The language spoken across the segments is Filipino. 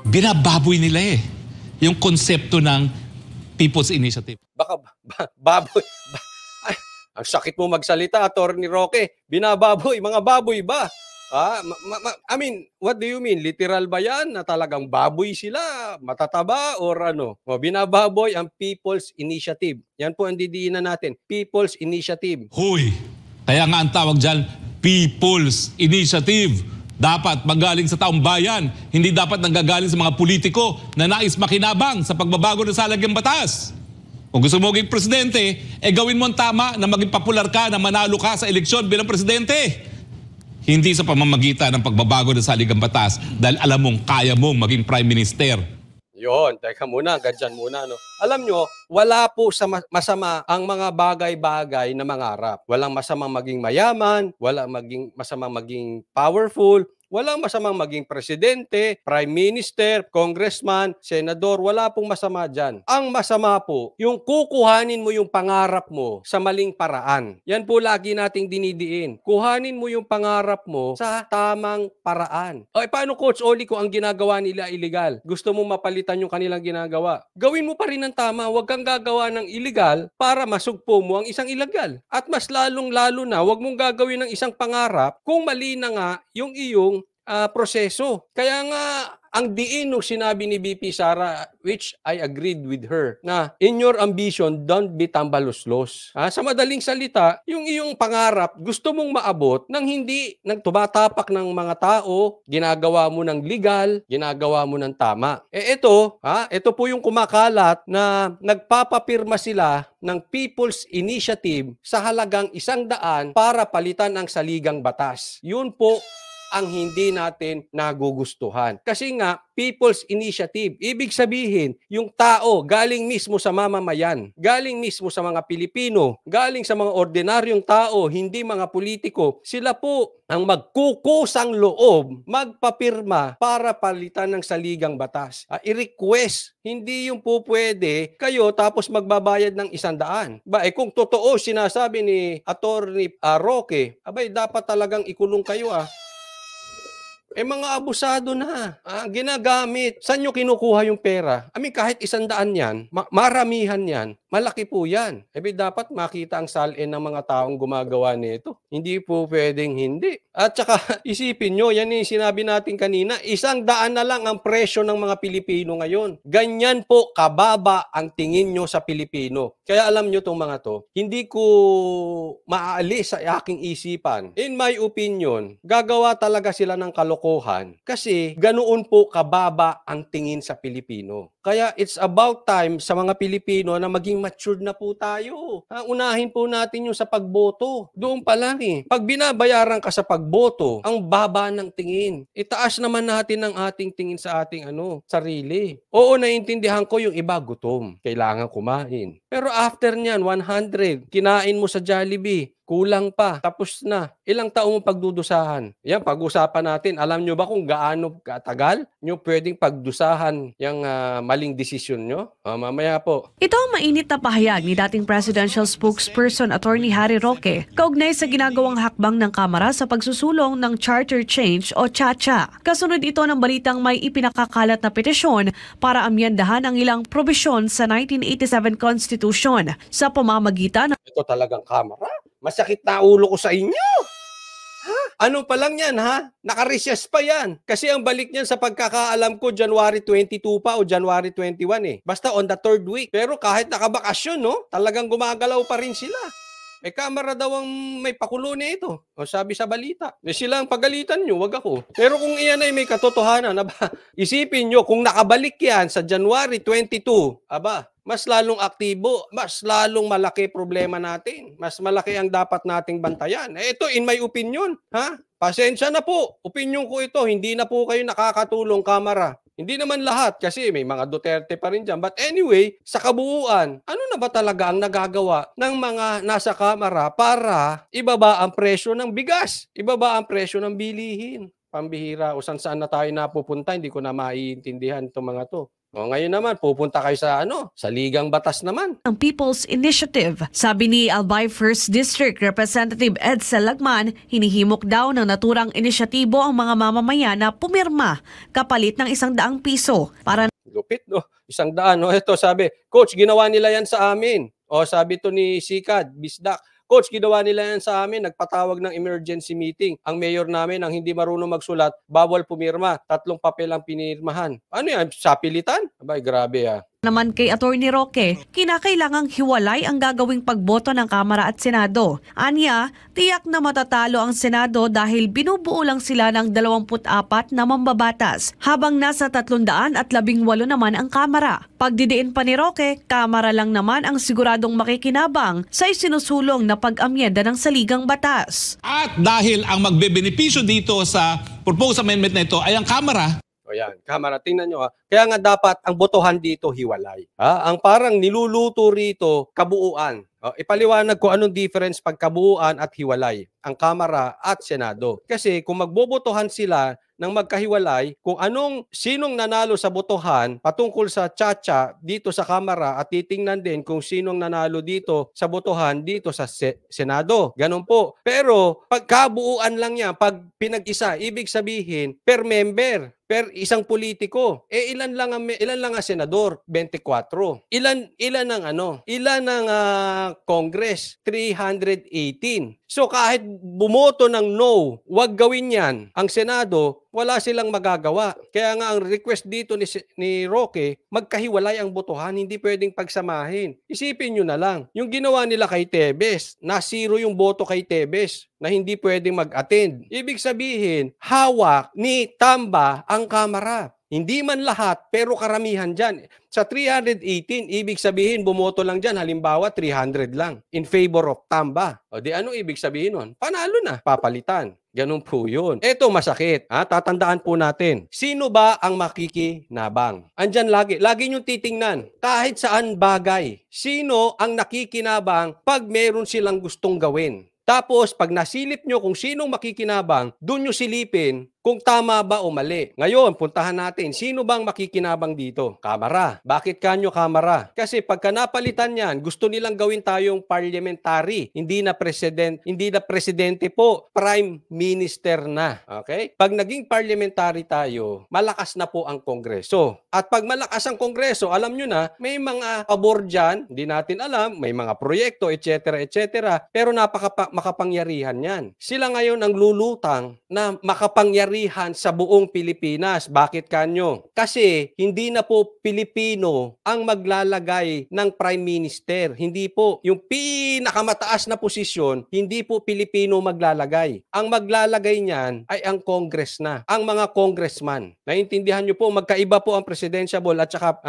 binababoy nila yung konsepto ng People's Initiative. Baka baboy. Ay, ang sakit mo magsalita, Attorney Roque. Binababoy, mga baboy ba? I mean, what do you mean? Literal ba yan na talagang baboy sila? Matataba or ano? Binababoy ang People's Initiative. Yan po ang didiinan natin. People's Initiative. Huy! Kaya nga ang tawag dyan, People's Initiative. Dapat magaling sa taong bayan. Hindi dapat nanggagaling sa mga politiko na nais makinabang sa pagbabago ng salagang batas. Kung gusto mo maging presidente, gawin mo ang tama na maging popular ka, na manalo ka sa eleksyon bilang presidente. Hindi sa pamamagitan ng pagbabago ng saligang batas dahil alam mong kaya mong maging prime minister. Yon, teka muna, ganyan muna. No? Alam nyo, wala po sa masama ang mga bagay-bagay na mangarap. Walang masamang maging mayaman, walang masamang maging powerful, walang masamang maging presidente, prime minister, congressman, senador, wala pong masama dyan. Ang masama po, yung kukuhanin mo yung pangarap mo sa maling paraan. Yan po lagi nating dinidiin. Kuhanin mo yung pangarap mo sa tamang paraan. O, paano Coach Oli kung ang ginagawa nila illegal? Gusto mo mapalitan yung kanilang ginagawa? Gawin mo pa rin ng tama, huwag kang gagawa ng illegal para masugpo mo ang isang illegal. At mas lalong-lalo na, huwag mong gagawin ng isang pangarap kung mali na nga yung iyong proseso. Kaya nga, ang diin nung sinabi ni VP Sara, which I agreed with her, na in your ambition, don't be tambaluslos. Sa madaling salita, yung iyong pangarap, gusto mong maabot nang hindi nagtumatapak ng mga tao, ginagawa mo ng legal, ginagawa mo ng tama. Ito po yung kumakalat na nagpapapirma sila ng People's Initiative sa halagang 100 para palitan ang saligang batas. Yun po ang hindi natin nagugustuhan. Kasi nga, People's Initiative. Ibig sabihin, yung tao galing mismo sa mamamayan, galing mismo sa mga Pilipino, galing sa mga ordinaryong tao, hindi mga politiko. Sila po ang magkukusang loob, magpapirma para palitan ng saligang batas. I-request. Hindi yung po pwede kayo tapos magbabayad ng 100. Kung totoo sinasabi ni Attorney Roque, dapat talagang ikulong kayo mga abusado na. Ginagamit. Saan nyo kinukuha yung pera? Kahit 100 yan, maramihan yan, malaki po yan. Dapat makita ang salin ng mga taong gumagawa nito. Hindi po pwedeng hindi. At saka, isipin nyo, yan yung sinabi natin kanina, 100 na lang ang presyo ng mga Pilipino ngayon. Ganyan po kababa ang tingin nyo sa Pilipino. Kaya alam nyo itong mga to, hindi ko maaalis sa aking isipan. In my opinion, gagawa talaga sila ng kalokohan kasi ganoon po kababa ang tingin sa Pilipino. Kaya it's about time sa mga Pilipino na maging matured na po tayo. Unahin po natin yung sa pagboto. Doon pa lang Pag binabayaran ka sa pagboto, ang baba ng tingin. Itaas naman natin ang ating tingin sa ating sarili. Oo, naiintindihan ko yung iba gutom. Kailangan kumain. Pero after nyan, 100, kinain mo sa Jollibee, kulang pa, tapos na. Ilang taong mo pagdudusahan? Yan, pag-usapan natin. Alam nyo ba kung gaano katagal nyo pwedeng pagdusahan yung maling desisyon nyo? Mamaya po. Ito ang mainit na pahayag ni dating presidential spokesperson Attorney Harry Roque kaugnay sa ginagawang hakbang ng Kamara sa pagsusulong ng Charter Change o CHA. Kasunod ito ng balitang may ipinakakalat na petisyon para amyendahan ang ilang probisyon sa 1987 Constitution sa pamamagitan ng... Ito talagang Kamara? Masakit na ulo ko sa inyo. Ano pa lang yan, Naka-recess pa yan. Kasi ang balik niyan sa pagkakaalam ko, January 22 pa o January 21 Basta on the 3rd week. Pero kahit nakabakasyon, talagang gumagalaw pa rin sila. Kamara daw ang may pakulo na ito. O sabi sa balita. Sila ang pagalitan nyo, wag ako. Pero kung iyan ay may katotohanan, isipin nyo, kung nakabalik yan sa January 22, mas lalong aktibo, mas lalong malaki problema natin. Mas malaki ang dapat nating bantayan. Ito, in my opinion, pasensya na po. Opinion ko ito, hindi na po kayo nakakatulong, Kamara. Hindi naman lahat kasi may mga Duterte pa rin dyan. But anyway, sa kabuuan, ano na ba talaga ang nagagawa ng mga nasa Kamara para ibaba ang presyo ng bigas, ibaba ang presyo ng bilihin? Pambihira o saan na tayo napupunta, hindi ko na maiintindihan itong mga to. O ngayon naman, pupunta kayo sa sa Ligang Batas naman. Ang People's Initiative. Sabi ni Albay 1st District Representative Edsel Lagman, hinihimok daw ng naturang inisyatibo ang mga mamamayan na pumirma kapalit ng 100 piso para Lupit, no? 100. No? Ito sabi, Coach, ginawa nila yan sa amin. O sabi to ni Sikad, Bisdak, Coach, ginawa nila yan sa amin, nagpatawag ng emergency meeting. Ang mayor namin, ang hindi marunong magsulat, bawal pumirma. 3 papel ang pinirmahan. Ano yan? Sapilitan? Abay, grabe naman kay Atty. Roque, kinakailangang hiwalay ang gagawing pagboto ng Kamara at Senado. Anya, tiyak na matatalo ang Senado dahil binubuo lang sila ng 24 na mambabatas, habang nasa 318 naman ang Kamara. Pagdidiin pa ni Roque, Kamara lang naman ang siguradong makikinabang sa isinusulong na pag-amyenda ng saligang batas. At dahil ang magbebenepisyo dito sa proposed amendment na ito ay ang Kamara, O yan, Kamara, tingnan nyo Kaya nga dapat ang botohan dito hiwalay. Ang parang niluluto rito, kabuuan. Ipaliwanag ko anong difference pag kabuuan at hiwalay. Ang Kamara at Senado. Kasi kung magbobotohan sila ng magkahiwalay, kung sinong nanalo sa botohan patungkol sa Chacha dito sa Kamara at titingnan din kung sinong nanalo dito sa botohan dito sa Senado. Ganun po. Pero pag kabuuan lang yan, pag pinag-isa, ibig sabihin per member, per isang politiko. Ilan lang ang senador? 24. Ilan ang Congress? 318. So kahit bumoto ng no, wag gawin yan. Ang Senado, wala silang magagawa. Kaya nga ang request dito ni Roque, magkahiwalay ang botohan, hindi pwedeng pagsamahin. Isipin nyo na lang, yung ginawa nila kay Tebes, na 0 yung boto kay Tebes, na hindi pwedeng mag-attend. Ibig sabihin, hawak ni Tamba ang Kamara. Hindi man lahat, pero karamihan dyan. Sa 318, ibig sabihin, bumoto lang dyan, halimbawa 300 lang, in favor of Tamba. O di ano ibig sabihin nun? Panalo na, papalitan. Ganun po yun. Ito masakit. Tatandaan po natin. Sino ba ang makikinabang? Andyan lagi nyo titingnan. Kahit saan bagay. Sino ang nakikinabang pag meron silang gustong gawin? Tapos, pag nasilip nyo kung sinong makikinabang, doon nyo silipin kung tama ba o mali. Ngayon, puntahan natin, sino bang makikinabang dito? Kamara. Bakit kanyo Kamara? Kasi pagka napalitan yan, gusto nilang gawin tayong parliamentary. Hindi na presidente po, prime minister na. Okay? Pag naging parliamentary tayo, malakas na po ang Kongreso. At pag malakas ang Kongreso, alam nyo na, may mga pabor dyan, hindi natin alam, may mga proyekto, etc., pero makapangyarihan yan. Sila ngayon ang lulutang na makapangyarihan sa buong Pilipinas. Bakit kanyo? Kasi hindi na po Pilipino ang maglalagay ng Prime Minister. Hindi po. Yung pinakamataas na posisyon, hindi po Pilipino maglalagay. Ang maglalagay niyan ay ang Congress na. Ang mga congressman. Naintindihan nyo po, magkaiba po ang presidential at saka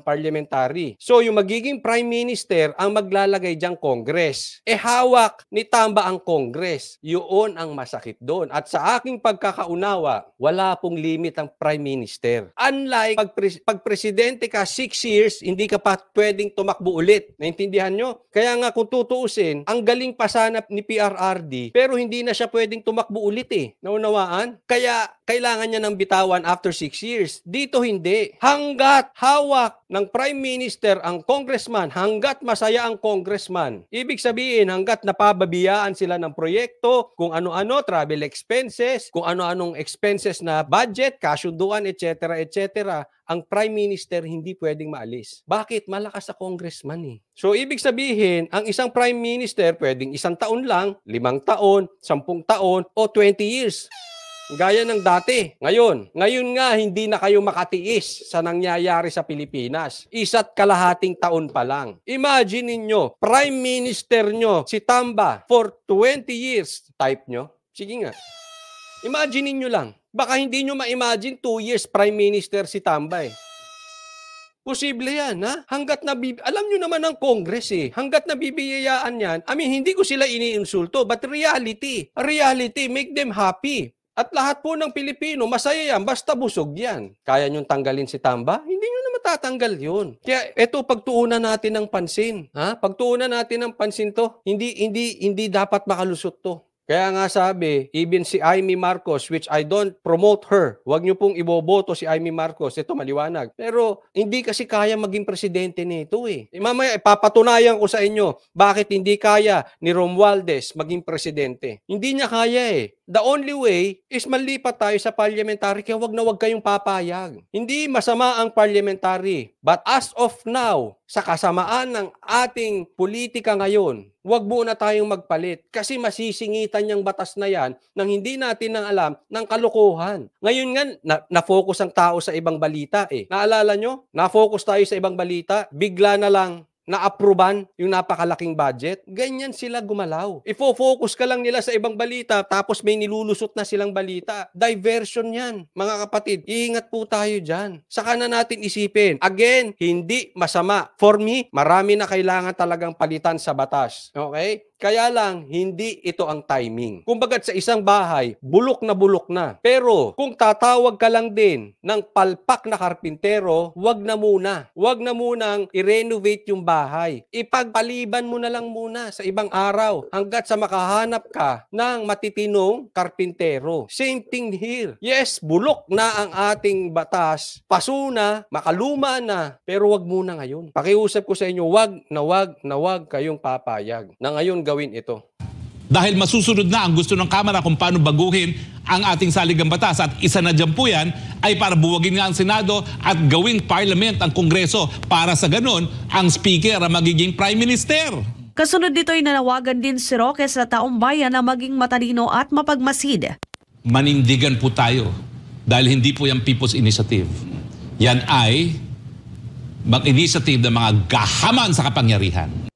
parliamentary. So yung magiging Prime Minister, ang maglalagay diyang Congress. Hawak ni Tamba ang Congress. Yun ang masakit doon. At sa aking pagkakaunawa, wala pong limit ang Prime Minister. Unlike pag presidente ka 6 years, hindi ka pa pwedeng tumakbo ulit. Naintindihan nyo? Kaya nga kung tutuusin, ang galing pa sana ni PRRD, pero hindi na siya pwedeng tumakbo ulit Naunawaan? Kaya kailangan niya ng bitawan after 6 years. Dito hindi. Hanggat hawak ng Prime Minister ang congressman, hanggat masaya ang congressman, ibig sabihin hanggat napababiyaan sila ng proyekto, kung ano-ano, travel expenses, kung ano-anong expenses na budget, kasunduan, etc., ang Prime Minister hindi pwedeng maalis. Bakit? Malakas sa congressman So, ibig sabihin, ang isang Prime Minister pwedeng 1 taon lang, 5 taon, 10 taon, o 20 years. Gaya ng dati. Ngayon nga hindi na kayo makatiis sa nangyayari sa Pilipinas. 1.5 taon pa lang. Imagine niyo, Prime Minister nyo, si Tamba, for 20 years. Type nyo? Sige nga. Imagine niyo lang. Baka hindi nyo ma-imagine 2 years Prime Minister si Tamba Posible yan, Hanggat alam nyo naman ng Congress Hanggat nabibiyayaan yan, hindi ko sila iniinsulto, but reality, make them happy. At lahat po ng Pilipino, masaya yan, basta busog yan. Kaya nyong tanggalin si Tamba? Hindi nyo na matatanggal yun. Kaya eto, pagtuunan natin ng pansin. Pagtuunan natin ng pansin to, hindi dapat makalusot to. Kaya nga sabi, even si Amy Marcos, which I don't promote her, wag niyo pong iboboto si Amy Marcos, ito maliwanag. Pero hindi kasi kaya maging presidente nito eh. Mamaya ipapatunayan ko sa inyo bakit hindi kaya ni Romualdez maging presidente. Hindi niya kaya eh. The only way is malipat tayo sa parliamentary, kaya wag na wag kayong papayag. Hindi masama ang parliamentary. But as of now, sa kasamaan ng ating politika ngayon, wag muna tayong magpalit kasi masisingitan yung batas na yan nang hindi natin nang alam ng kalokohan. Ngayon nga, na-focus ang tao sa ibang balita eh. Naalala nyo? Na-focus tayo sa ibang balita, bigla na lang na-approvean yung napakalaking budget. Ganyan sila gumalaw. Ifo-focus ka lang nila sa ibang balita tapos may nilulusot na silang balita. Diversion yan. Mga kapatid, iingat po tayo dyan. Saka na natin isipin. Again, hindi masama. For me, marami na kailangan talagang palitan sa batas. Okay? Kaya lang, hindi ito ang timing. Kumbaga sa isang bahay, bulok na. Pero kung tatawag ka lang din ng palpak na karpintero, wag na muna. Wag na munang i-renovate yung bahay. Ipagpaliban mo na lang muna sa ibang araw hanggat sa makahanap ka ng matitinong karpintero. Same thing here. Yes, bulok na ang ating batas. Paso na, makaluma na, pero wag muna ngayon. Pakiusap ko sa inyo, wag kayong papayag na ngayon gawin ito. Dahil masusunod na ang gusto ng Kamara kung paano baguhin ang ating saligang batas at isa na dyan po yan ay para buwagin nga ang Senado at gawing Parliament ang Kongreso para sa ganon ang Speaker ang magiging Prime Minister. Kasunod dito ay nanawagan din si Roque sa taong bayan na maging matalino at mapagmasid. Manindigan po tayo dahil hindi po yung People's Initiative. Yan ay mag-initiative ng mga gahaman sa kapangyarihan.